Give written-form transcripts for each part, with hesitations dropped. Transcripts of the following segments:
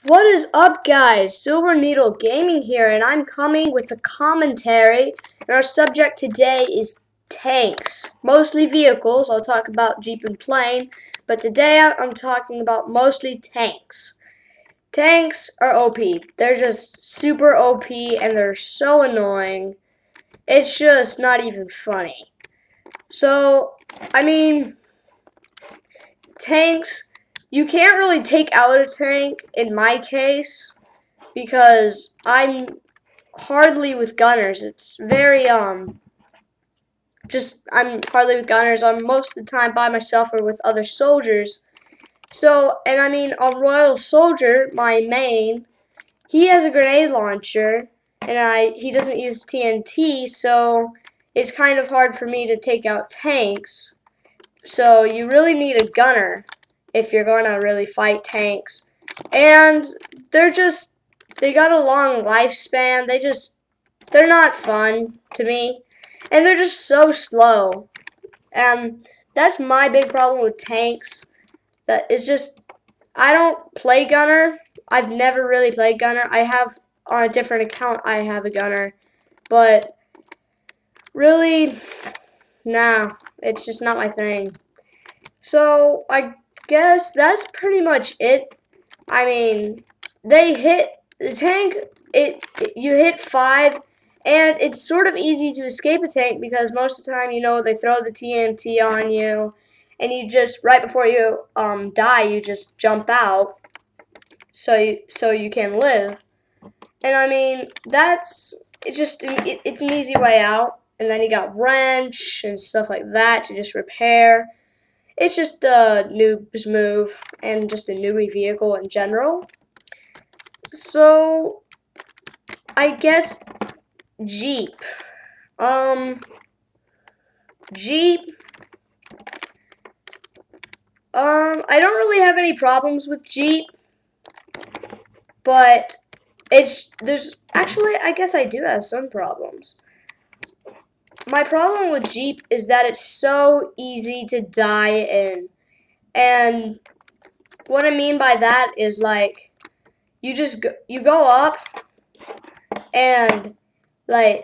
What is up, guys? Silver Needle Gaming here, and I'm coming with a commentary. And our subject today is tanks, mostly vehicles. I'll talk about Jeep and plane, but today I'm talking about mostly tanks. Tanks are OP. They're just super OP, and they're so annoying. It's just not even funny. So, I mean, tanks. You can't really take out a tank in my case because I'm hardly with gunners. It's very I'm hardly with gunners. I'm most of the time by myself or with other soldiers. So, and I mean on Royal Soldier, my main, he has a grenade launcher and he doesn't use TNT, so it's kind of hard for me to take out tanks. So, you really need a gunner if you're going to really fight tanks. And they got a long lifespan. They're not fun to me. And they're just so slow. That's my big problem with tanks. That is just, I don't play gunner. I've never really played gunner. I have, on a different account, I have a gunner. But, really, nah, it's just not my thing. So, I guess that's pretty much it. I mean, they hit the tank. You hit 5, and it's sort of easy to escape a tank because most of the time, they throw the TNT on you, and you just right before you die, you just jump out, so you can live. And I mean, it's an easy way out. And then you got wrench and stuff like that to just repair. It's just a noob's move and just a newbie vehicle in general. So, I guess Jeep. Jeep. I don't really have any problems with Jeep, but I guess I do have some problems. My problem with Jeep is that it's so easy to die in. And what I mean by that is like you go up and and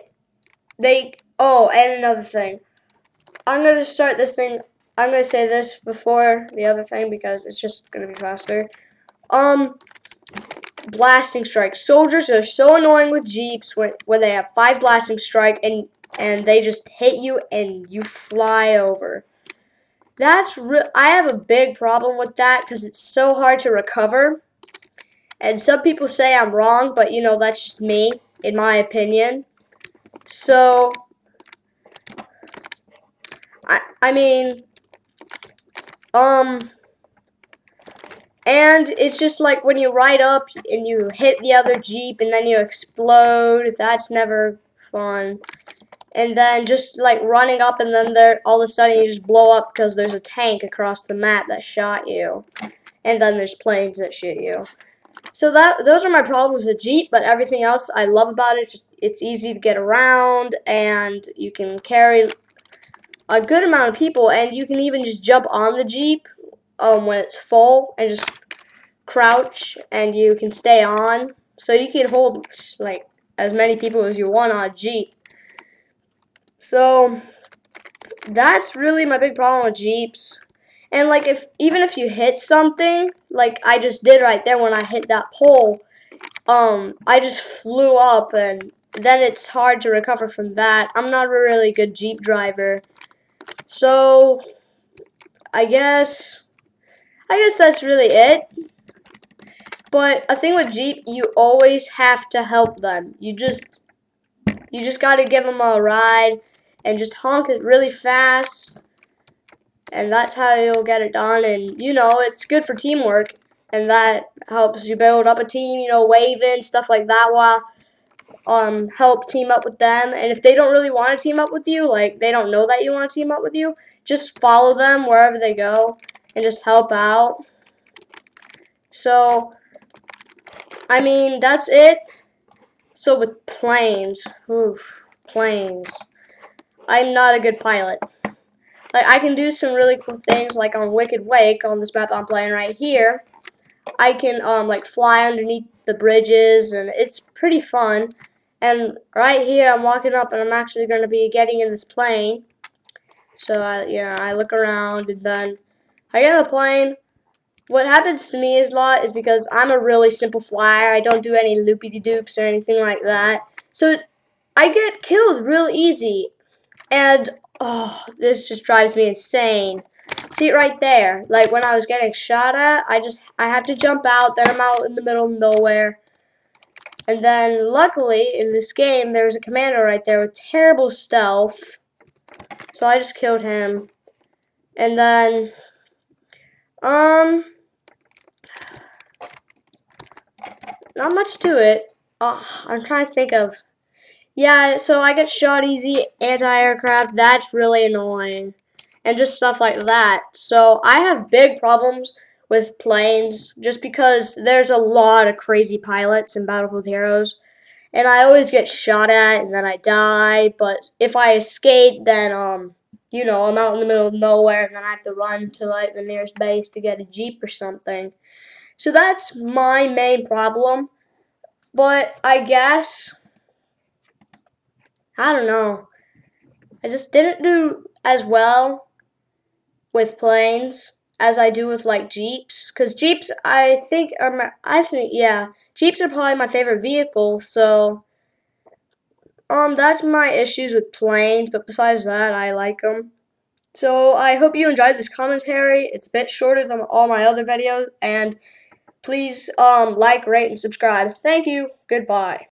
another thing. I'm going to start this thing. I'm going to say this before the other thing because it's just going to be faster. Blasting strike. Soldiers are so annoying with Jeeps when they have 5 blasting strike and they just hit you and you fly over. I have a big problem with that because it's so hard to recover. And some people say I'm wrong, but that's just me, in my opinion. So, I mean, and it's just like when you ride up and you hit the other Jeep and then you explode. That's never fun. And then just like running up and then all of a sudden you just blow up because there's a tank across the map that shot you. And then there's planes that shoot you. So those are my problems with Jeep, but everything else I love about it. It's easy to get around and you can carry a good amount of people, and you can even just jump on the Jeep when it's full and just crouch and you can stay on. So you can hold like as many people as you want on a Jeep. So that's really my big problem with Jeeps. And like even if you hit something, like I just did right there when I hit that pole, I just flew up and then it's hard to recover from that. I'm not a really good Jeep driver. So I guess that's really it. But a thing with Jeep, you always have to help them. You just got to give them a ride and just honk it really fast. And that's how you'll get it done. And, it's good for teamwork. And that helps you build up a team, waving, stuff like that while help team up with them. And if they don't really want to team up with you, like they don't know that you want to team up with you, just follow them wherever they go and just help out. So, I mean, that's it. So with planes, planes. I'm not a good pilot. Like, I can do some really cool things, like on Wicked Wake, on this map I'm playing right here. I can like fly underneath the bridges, and it's pretty fun. And right here, I'm walking up, and I'm actually going to be getting in this plane. So I look around, and then I get in the plane. What happens to me is a lot is because I'm a really simple flyer. I don't do any loopy-de-doops or anything like that. So I get killed real easy. And, oh, this just drives me insane. See it right there. Like, when I was getting shot at, I had to jump out. Then I'm out in the middle of nowhere. And then, luckily, in this game, there was a commander right there with terrible stealth. So I just killed him. And then, not much to it. Oh, I'm trying to think of. Yeah, so I get shot easy, anti-aircraft, that's really annoying. And just stuff like that. So I have big problems with planes just because there's a lot of crazy pilots in Battlefield Heroes. And I always get shot at and then I die. But if I escape, then, you know, I'm out in the middle of nowhere and then I have to run to, like, the nearest base to get a Jeep or something. So that's my main problem. But I guess, I don't know. I just didn't do as well with planes as I do with like Jeeps, because Jeeps Jeeps are probably my favorite vehicle. So that's my issues with planes, but besides that, I like them. So I hope you enjoyed this commentary. It's a bit shorter than all my other videos, and please like, rate, and subscribe. Thank you. Goodbye.